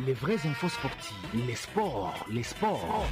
Les vraies infos sportives, les sports.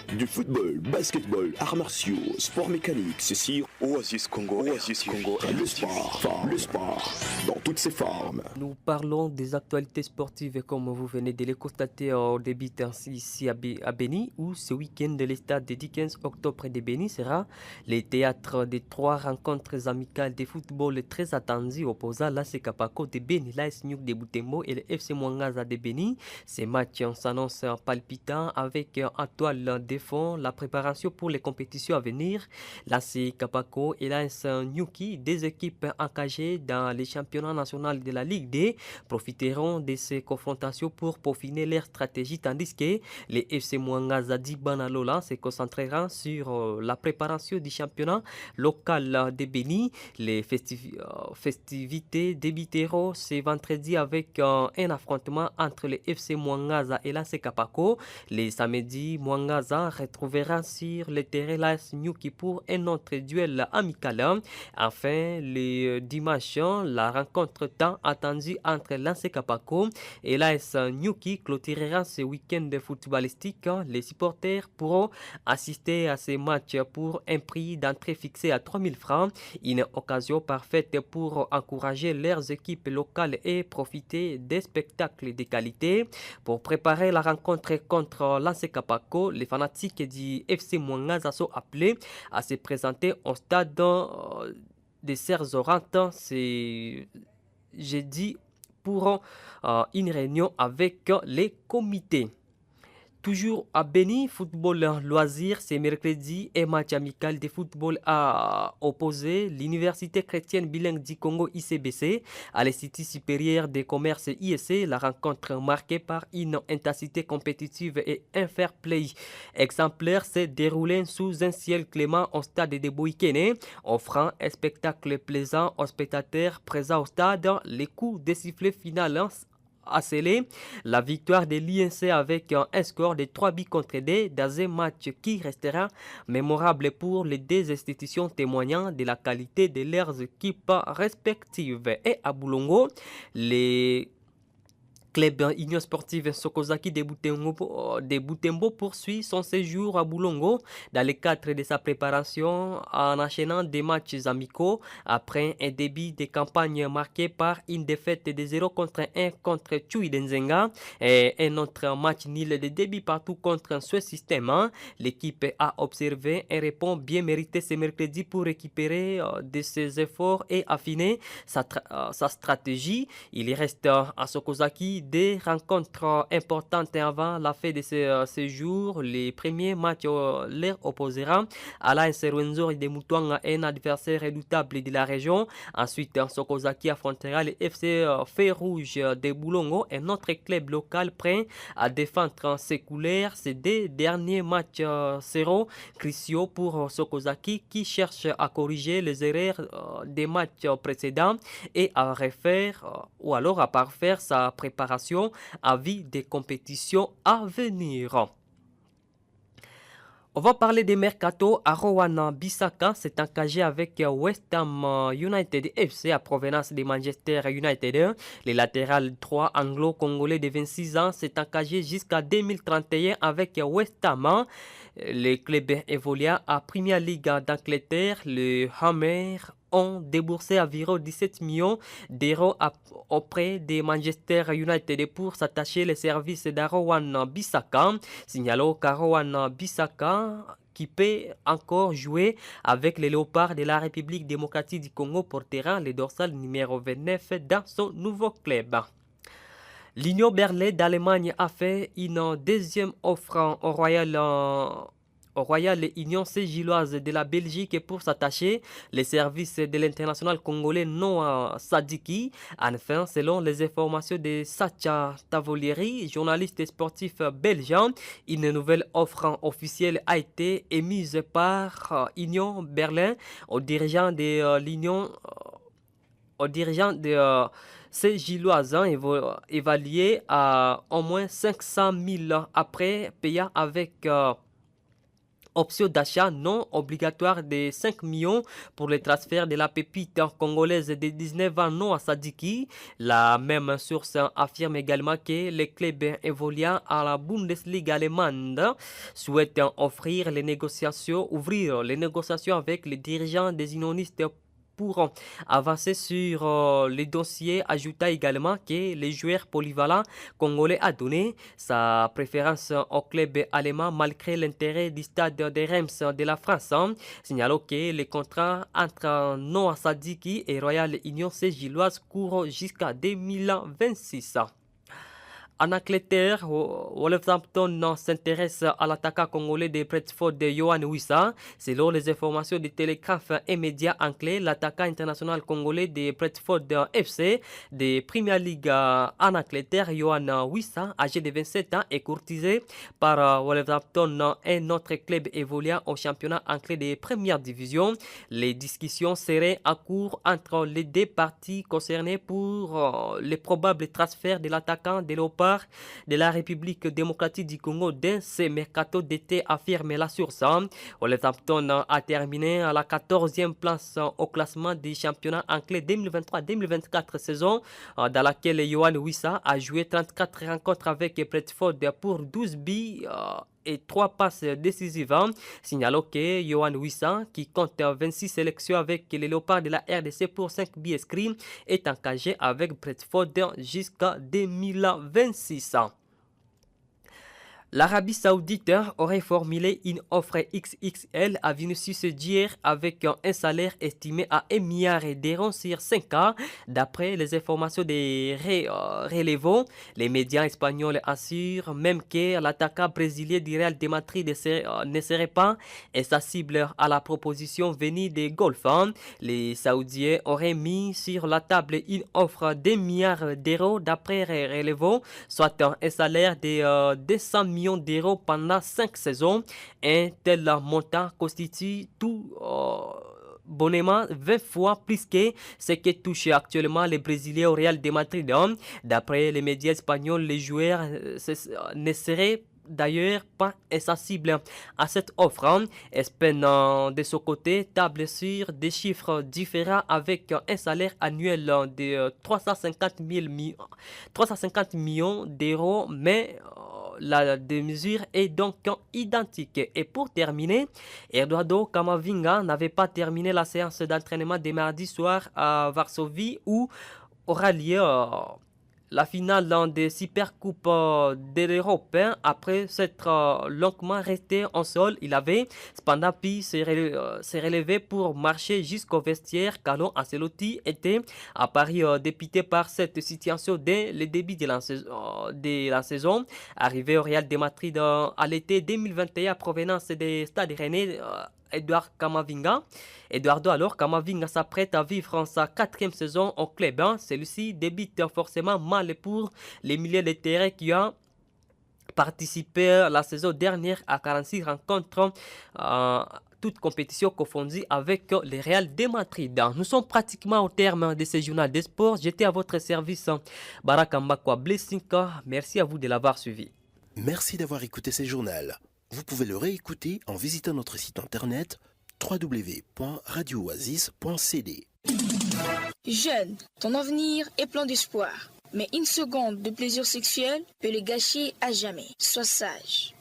Du football, basketball, arts martiaux, sports mécaniques, c'est sur Oasis Congo. Le sport, dans toutes ses formes. Nous parlons des actualités sportives comme vous venez de les constater au début ici à Béni, où ce week-end de l'estade du 15 octobre de Béni sera le théâtre des 3 rencontres amicales de football très attendues opposant l'AS Kapako de Béni, l'AS Nyouk de Butembo et le FC Mwangaza de Béni. Ces matchs s'annoncent palpitants avec en toile de fond la préparation pour les compétitions à venir. L'AS Kapako et l'AS Nyuki, des équipes engagées dans les championnats nationaux de la Ligue D, profiteront de ces confrontations pour peaufiner leur stratégie, tandis que les FC Mwangaza d'Ibanalola se concentreront sur la préparation du championnat local de Béni. Les festivités débuteront ce vendredi avec un affrontement entre les FC Mwangaza et l'AS Kapako. Les samedis, Mwangaza retrouvera sur le terrain l'AS Nyuki pour un autre duel amical. Enfin, le dimanche, la rencontre tant attendue entre l'AS Kapako et l'AS Nyuki clôturera ce week-end footballistique. Les supporters pourront assister à ces matchs pour un prix d'entrée fixé à 3000 francs. Une occasion parfaite pour encourager leurs équipes locales et profiter des spectacles de qualité. Pour préparer la rencontre contre l'AS Kapako, les fanatiques du FC Mwangaza sont appelés à se présenter au stade de Serzorante. C'est jeudi pour une réunion avec les comités. Toujours à Béni, football loisir, c'est mercredi et match amical de football à opposer l'Université chrétienne bilingue du Congo ICBC à l'Institut supérieur des commerces ISC. La rencontre marquée par une intensité compétitive et un fair play exemplaire s'est déroulée sous un ciel clément au stade de Boikene, offrant un spectacle plaisant aux spectateurs présents au stade. Les coups de sifflet final a scellé la victoire de l'INC avec un score de 3 buts contre 2 dans un match qui restera mémorable pour les deux institutions, témoignant de la qualité de leurs équipes respectives. Et à Boulongo, les club Union Sportive Sokozaki de Butembo poursuit son séjour à Boulongo dans le cadre de sa préparation en enchaînant des matchs amicaux après un début de campagne marqué par une défaite de 0 contre 1 contre Chuidenzenga et un autre match nul de début partout contre ce système. L'équipe a observé un répond bien mérité ce mercredi pour récupérer de ses efforts et affiner sa stratégie. Il reste à Sokozaki des rencontres importantes avant la fin de ce séjour. Les premiers matchs leur opposeront à l'AS Rwenzori de Mutuanga, un adversaire redoutable de la région. Ensuite, Sokozaki affrontera le FC Feu Rouge de Boulongo, un autre club local prêt à défendre ses couleurs. Ces deux derniers matchs seront cruciaux pour Sokozaki qui cherche à corriger les erreurs des matchs précédents et à refaire ou alors à parfaire sa préparation à vie des compétitions à venir. On va parler des mercato. Arowana Bissaka s'est engagé avec West Ham United FC à provenance de Manchester United. Le latéral 3 anglo-congolais de 26 ans s'est engagé jusqu'à 2031 avec West Ham. Le club évolue à Premier League d'Angleterre. Le Hammer ont déboursé environ 17 millions d'euros auprès de Manchester United pour s'attacher les services d'Arowana Bissaka. Signalons qu'Arowana Bissaka, qui peut encore jouer avec les Léopards de la République démocratique du Congo, portera le dorsal numéro 29 dans son nouveau club. L'Union Berlin d'Allemagne a fait une deuxième offre au Royal Union Gilloise de la Belgique pour s'attacher les services de l'international congolais Noah Sadiki. Enfin, selon les informations de Sacha Tavolieri, journaliste sportif belge, une nouvelle offre officielle a été émise par Union Berlin aux dirigeants de l'Union ces Gilloisans évalués à au moins 500 000 après payant avec Option d'achat non obligatoire de 5 millions pour le transfert de la pépite congolaise de 19 ans Noah Sadiki. La même source affirme également que les clubs évoluant à la Bundesliga allemande souhaitent ouvrir les négociations avec les dirigeants des unionistes pour avancer sur les dossiers, ajouta également que le joueur polyvalent congolais a donné sa préférence au club allemand malgré l'intérêt du stade de Reims de la France. Signalons que le contrat entre Noah Sadiki et Royal Union Saint-Gilloise court jusqu'à 2026. En Angleterre, Wolverhampton s'intéresse à l'attaquant congolais de Brentford de Yohan Wissa. Selon les informations du Télégraphe et médias anglais, l'attaquant international congolais de Brentford FC de Premier League en Angleterre, Yohan Wissa, âgé de 27 ans, est courtisé par Wolverhampton, un autre club évoluant au championnat anglais de première division. Les discussions seraient en cours entre les deux parties concernées pour les probables transferts de l'attaquant de Léopard de la République démocratique du Congo dans ce mercato d'été, affirme la source. Wolverhampton a terminé à la 14e place au classement du championnat anglais 2023-2024 saison, dans laquelle Yohan Wissa a joué 34 rencontres avec Brentford pour 12 buts et 3 passes décisives. Signalons que Yohan Wissa, qui compte 26 sélections avec les Léopards de la RDC pour 5 buts inscrits, est engagé avec Brentford jusqu'à 2026. L'Arabie Saoudite aurait formulé une offre XXL à Vinicius Junior avec un salaire estimé à 1 milliard d'euros sur 5 ans. D'après les informations des relevés, les médias espagnols assurent même que l'attaquant brésilien du Real de Madrid ne serait pas insensible à la proposition venue des Golfe. Les Saoudiens auraient mis sur la table une offre d'1 milliard d'euros d'après relevés, soit un salaire de 200 millions d'euros pendant 5 saisons. Un tel montant constitue tout bonnement 20 fois plus que ce que touche actuellement les Brésiliens au Real de Madrid. D'après les médias espagnols, les joueurs ne seraient d'ailleurs pas insensible à cette offre. Espen de son côté table sur des chiffres différents avec un salaire annuel de 350 millions d'euros, mais la mesure est donc identique. Et pour terminer, Eduardo Camavinga n'avait pas terminé la séance d'entraînement de mardi soir à Varsovie où aura lieu la finale des Supercoupes de l'Europe. Après s'être longuement resté en sol, il avait cependant pu se relever pour marcher jusqu'au vestiaire. Carlo Ancelotti était à Paris dépité par cette situation dès le début de la saison. Arrivé au Real de Madrid à l'été 2021 à provenance des Stades Rennais, Eduardo Camavinga s'apprête à vivre sa 4e saison au club. Celui-ci débute forcément mal pour les milliers de terrains qui ont participé la saison dernière à 46 rencontres, toute compétition confondue avec le Real de Madrid. Nous sommes pratiquement au terme de ce journal des sports. J'étais à votre service, Baraka Mbakwa Blessing. Merci à vous de l'avoir suivi. Merci d'avoir écouté ce journal. Vous pouvez le réécouter en visitant notre site internet www.radiooasis.cd. Jeune, ton avenir est plein d'espoir. Mais une seconde de plaisir sexuel peut le gâcher à jamais. Sois sage.